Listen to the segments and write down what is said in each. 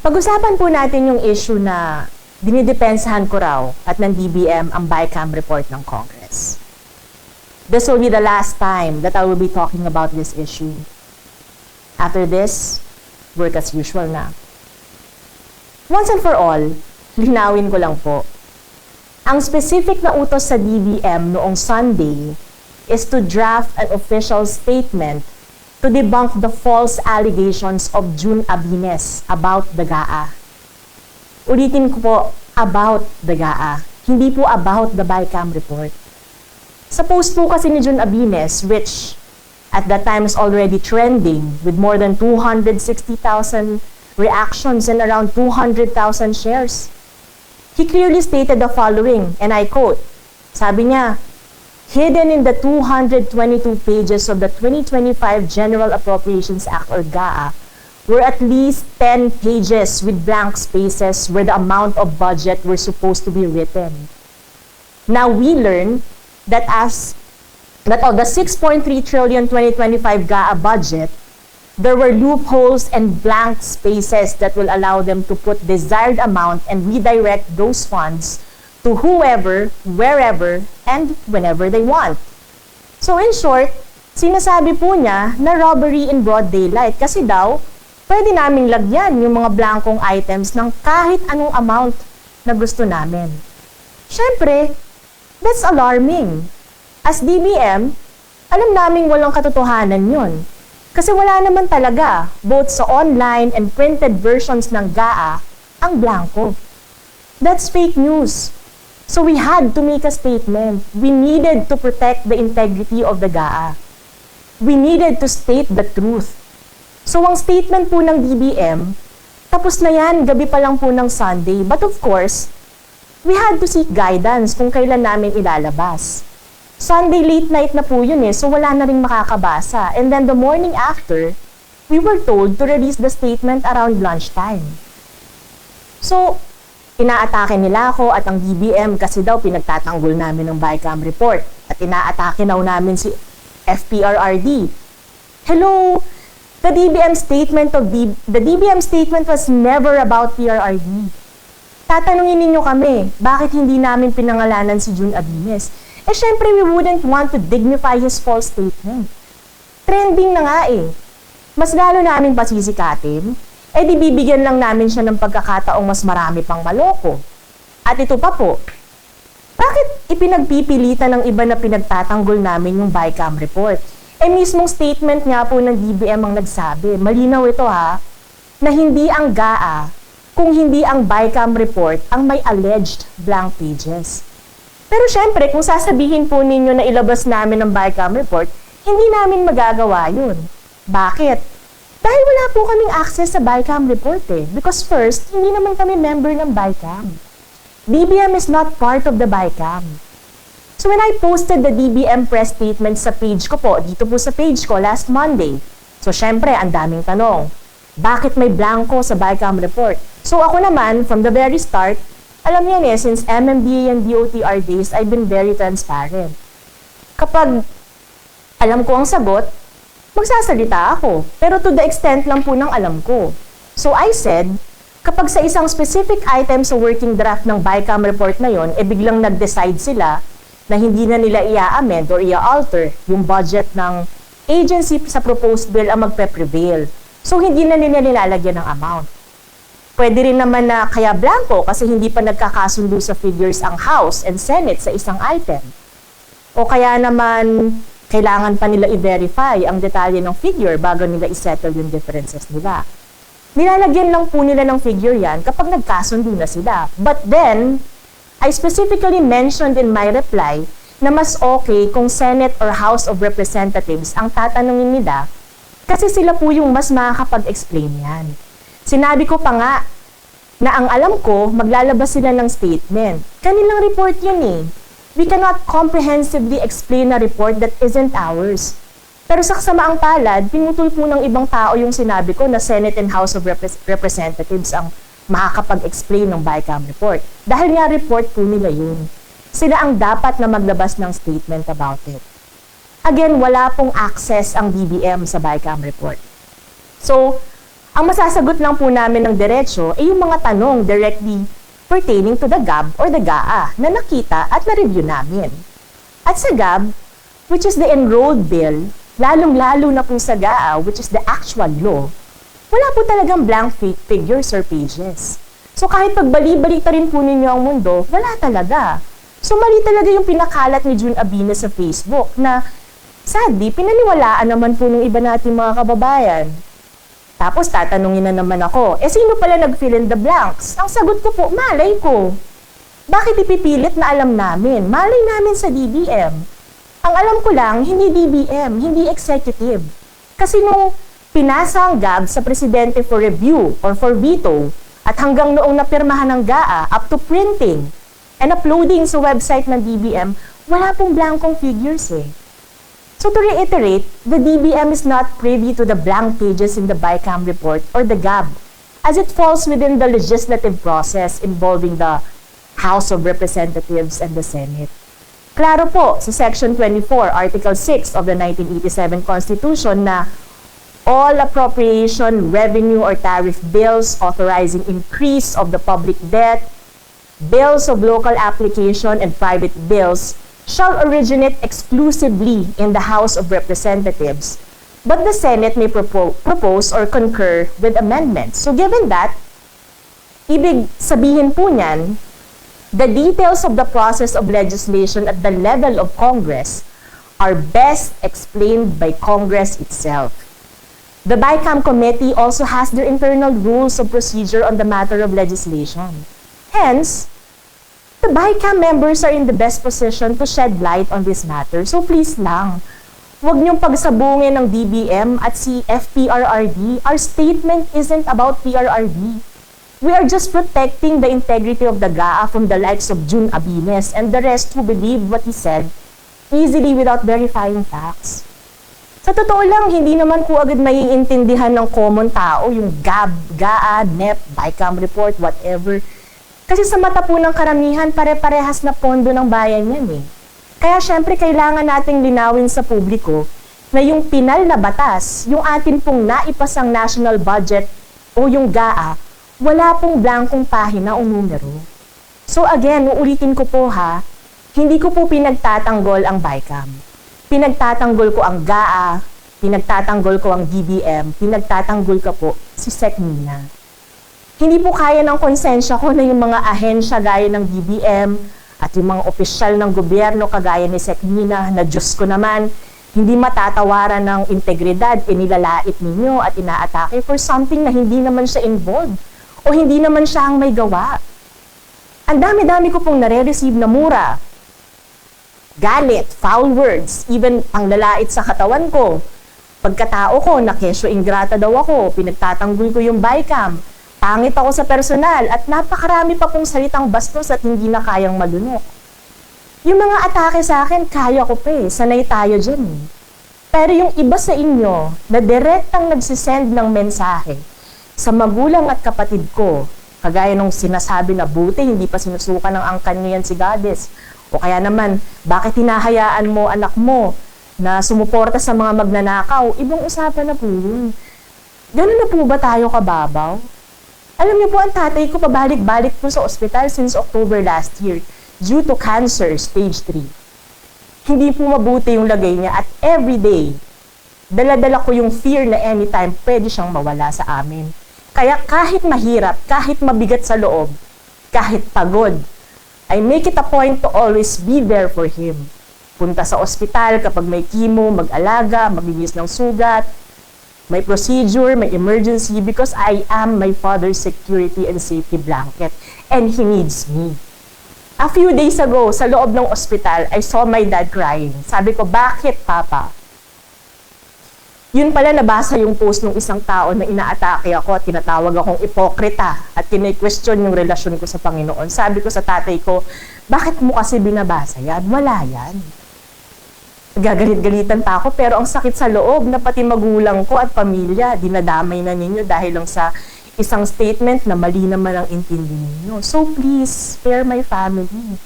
Pag-usapan po natin yung issue na dinidepensahan ko raw at ng DBM ang BICAM report ng Congress. This will be the last time that I will be talking about this issue. After this, work as usual na. Once and for all, linawin ko lang po. Ang specific na utos sa DBM noong Sunday is to draft an official statement to debunk the false allegations of June Abines about the GAA. Ulitin ko po, about the GAA, hindi po about the BICAM report. Sa post po kasi ni June Abines, which at that time is already trending with more than 260,000 reactions and around 200,000 shares, he clearly stated the following, and I quote, sabi niya, hidden in the 222 pages of the 2025 General Appropriations Act or GAA were at least 10 pages with blank spaces where the amount of budget were supposed to be written. Now we learn that of the 6.3 trillion 2025 GAA budget, there were loopholes and blank spaces that will allow them to put desired amount and redirect those funds to whoever, wherever, and whenever they want. So in short, sinasabi po niya na robbery in broad daylight kasi daw, pwede naming lagyan yung mga blankong items ng kahit anong amount na gusto namin. Siyempre, that's alarming. As DBM, alam naming walang katotohanan yun. Kasi wala naman talaga, both sa online and printed versions ng GAA, ang blanco. That's fake news. So we had to make a statement. We needed to protect the integrity of the GAA. We needed to state the truth. So ang statement po ng DBM, tapos na yan, gabi pa lang po ng Sunday. But of course, we had to seek guidance kung kailan namin ilalabas. Sunday late night na po yun so wala na rin makakabasa. And then the morning after, we were told to release the statement around lunchtime. So, inaatake nila ako at ang DBM kasi daw pinagtatanggol namin ng BICAM report at inaatake daw namin si FPRRD. Hello! The DBM statement was never about PRRD. Tatanungin ninyo kami, bakit hindi namin pinangalanan si June Abines? Syempre, we wouldn't want to dignify his false statement. Trending na nga Mas lalo namin pasisikatin, di bibigyan lang namin siya ng pagkakataong mas marami pang maloko. At ito pa po, bakit ipinagpipilitan ng iba na pinagtatanggol namin yung BICAM report? Mismong statement nga po ng DBM ang nagsabi, malinaw ito na hindi ang GAA, kung hindi ang BICAM report ang may alleged blank pages. Pero syempre, kung sasabihin po ninyo na ilabas namin ang BICAM report, hindi namin magagawa yun. Bakit? Dahil wala po kaming access sa BICAM report Because first, hindi naman kami member ng BICAM. DBM is not part of the BICAM. So when I posted the DBM press statement sa page ko po, dito po sa page ko last Monday, so syempre, ang daming tanong. Bakit may blanco sa BICAM report? So ako naman, from the very start, alam niyan since MMDA and DOTR days, I've been very transparent. Kapag alam ko ang sagot, magsasalita ako. Pero to the extent lang po ng alam ko. So I said, kapag sa isang specific item sa working draft ng BICAM report na yon, biglang nag-decide sila na hindi na nila i-amend or i-alter yung budget ng agency sa proposed bill ang magpe-prevail. So hindi na nila nilalagyan ng amount. Pwede rin naman na kaya blanco kasi hindi pa nagkakasundo sa figures ang House and Senate sa isang item. O kaya naman kailangan pa nila i-verify ang detalye ng figure bago nila i-settle yung differences nila. Nilalagyan lang po nila ng figure yan kapag nagkasundo na sila. But then, I specifically mentioned in my reply na mas okay kung Senate or House of Representatives ang tatanungin nila kasi sila po yung mas makakapag-explain yan. Sinabi ko pa nga na ang alam ko, maglalabas sila ng statement. Kanilang report yun We cannot comprehensively explain a report that isn't ours. Pero sa kasamaang palad, pinutol po ng ibang tao yung sinabi ko na Senate and House of Representatives ang makakapag-explain ng BICAM report. Dahil nga report po nila yun. Sila ang dapat na maglabas ng statement about it. Again, wala pong access ang DBM sa BICAM report. So, Ang masasagot lang po namin ng diretso ay yung mga tanong directly pertaining to the GAB or the GAA na nakita at na-review namin. At sa GAB, which is the enrolled bill, lalong-lalo na po sa GAA, which is the actual law, wala po talagang blank figures or pages. So kahit pagbali-balik ta rin po ninyo ang mundo, wala talaga. So mali talaga yung pinakalat ni June Abina sa Facebook na sadly, pinaniwalaan naman po ng iba nating mga kababayan. Tapos tatanungin na naman ako, sino pala nag-fill in the blanks? Ang sagot ko po, malay ko. Bakit ipipilit na alam namin? Malay namin sa DBM. Ang alam ko lang, hindi DBM, hindi executive. Kasi nung pinasa ang GAB sa presidente for review or for veto at hanggang noong napirmahan ng GAA up to printing and uploading sa website ng DBM, wala pong blankong figures eh. So to reiterate, the DBM is not privy to the blank pages in the BICAM report or the GAB as it falls within the legislative process involving the House of Representatives and the Senate. Klaro po sa Section 24, Article 6 of the 1987 Constitution na all appropriation, revenue, or tariff bills authorizing increase of the public debt, bills of local application, and private bills shall originate exclusively in the House of Representatives, but the Senate may propose or concur with amendments. So given that, ibig sabihin po niyan, the details of the process of legislation at the level of Congress are best explained by Congress itself. The BICAM committee also has their internal rules of procedure on the matter of legislation. Hence, the BICAM members are in the best position to shed light on this matter. So please lang, huwag niyong pagsabungin ng DBM at si FPRRD. Our statement isn't about PRRD. We are just protecting the integrity of the GAA from the likes of June Abines and the rest who believe what he said easily without verifying facts. Sa totoo lang, hindi naman po agad maiintindihan ng common tao yung GAB, GAA, NEP, BICAM report, whatever. Kasi sa mata po ng karamihan, pare-parehas na pondo ng bayan yan eh. Kaya syempre kailangan nating linawin sa publiko na yung pinal na batas, yung atin pong naipasang national budget o yung GAA, wala pong blankong pahina o numero. So again, uulitin ko po ha, hindi ko po pinagtatanggol ang BICAM. Pinagtatanggol ko ang GAA, pinagtatanggol ko ang DBM, pinagtatanggol ko po si SECMINA. Hindi po kaya ng konsensya ko na yung mga ahensya gaya ng DBM at yung mga opisyal ng gobyerno kagaya ni SECMINA na Diyos ko naman, hindi matatawaran ng integridad, inilalait ninyo at inaatake for something na hindi naman siya involved o hindi naman siya ang may gawa. Ang dami-dami ko pong nare-receive na mura, galit, foul words, even panglalait sa katawan ko. Pagkatao ko, na kesyo ingrata daw ako, pinagtatanggol ko yung BICAM, pangit ako sa personal, at napakarami pa pong salitang bastos at hindi na kayang malunok. Yung mga atake sa akin, kaya ko pa eh, sanay tayo dyan eh. Pero yung iba sa inyo, na direktang nagsisend ng mensahe sa magulang at kapatid ko, kagaya nung sinasabi na buti, hindi pa sinusuka ng angkan niyan si Goddess, o kaya naman, bakit hinahayaan mo anak mo na sumuporta sa mga magnanakaw? Ibang usapan na po yun. Ganun na po ba tayo kababaw? Alam niyo po, ang tatay ko pabalik-balik po sa ospital since October last year due to cancer stage 3. Hindi po mabuti yung lagay niya at everyday, dala-dala ko yung fear na anytime pwede siyang mawala sa amin. Kaya kahit mahirap, kahit mabigat sa loob, kahit pagod, I make it a point to always be there for him. Punta sa ospital kapag may chemo, mag-alaga, maglinis ng sugat, may procedure, may emergency because I am my father's security and safety blanket and he needs me. A few days ago, sa loob ng ospital, I saw my dad crying. Sabi ko, bakit papa? Yun pala nabasa yung post ng isang tao na inaatake ako at tinatawag akong ipokrita at kine-question yung relasyon ko sa Panginoon. Sabi ko sa tatay ko, bakit mo kasi binabasa yan? Wala yan. Gagalit-galitan pa ako pero ang sakit sa loob na pati magulang ko at pamilya, dinadamay na ninyo dahil lang sa isang statement na mali naman ang intindi ninyo. So please, spare my family.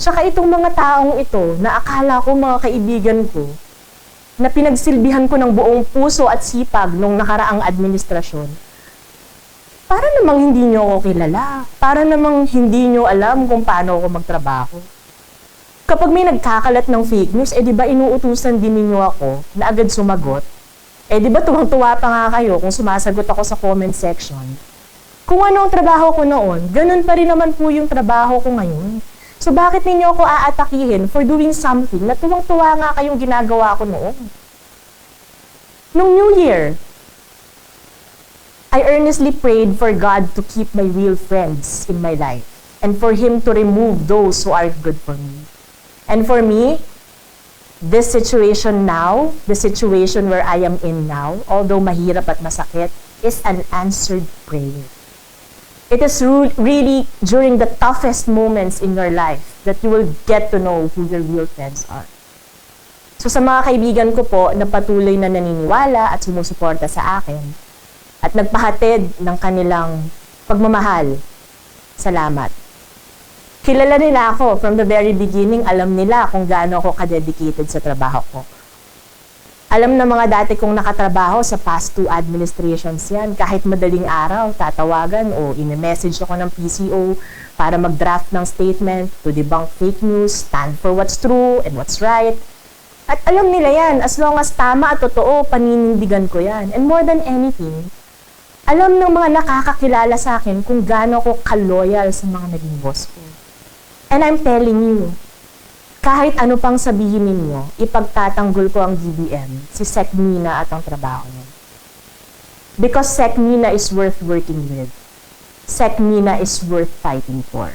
Tsaka itong mga taong ito na akala ko mga kaibigan ko, na pinagsilbihan ko ng buong puso at sipag nung nakaraang administrasyon, para namang hindi nyo ako kilala. Para namang hindi nyo alam kung paano ako magtrabaho. Kapag may nagkakalat ng fake news, di ba inuutusan din ninyo ako na agad sumagot? Di ba tuwang-tuwa pa nga kayo kung sumasagot ako sa comment section? Kung ano ang trabaho ko noon, ganun pa rin naman po yung trabaho ko ngayon. So bakit ninyo ako aatakihin for doing something na tuwang-tuwa nga kayong ginagawa ko noon? Nung New Year, I earnestly prayed for God to keep my real friends in my life and for Him to remove those who aren't good for me. And for me, this situation now, the situation where I am in now, although mahirap at masakit, is an answered prayer. It is really during the toughest moments in your life that you will get to know who your real friends are. So sa mga kaibigan ko po na patuloy na naniniwala at sumusuporta sa akin at nagpahatid ng kanilang pagmamahal, salamat. Kilala nila ako from the very beginning, alam nila kung gaano ako ka-dedicated sa trabaho ko. Alam na mga dati kong nakatrabaho sa past 2 administrations yan, kahit madaling araw, tatawagan o ine-message ako ng PCO para mag-draft ng statement to debunk fake news, stand for what's true and what's right. At alam nila yan, as long as tama at totoo, paninindigan ko yan. And more than anything, alam ng mga nakakakilala sa akin kung gaano ako ka-loyal sa mga naging boss ko. And I'm telling you, kahit ano pang sabihin ninyo, ipagtatanggol ko ang DBM, si Sec Mina at ang trabaho niya. Because Sec Mina is worth working with. Sec Mina is worth fighting for.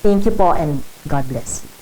Thank you po and God bless you.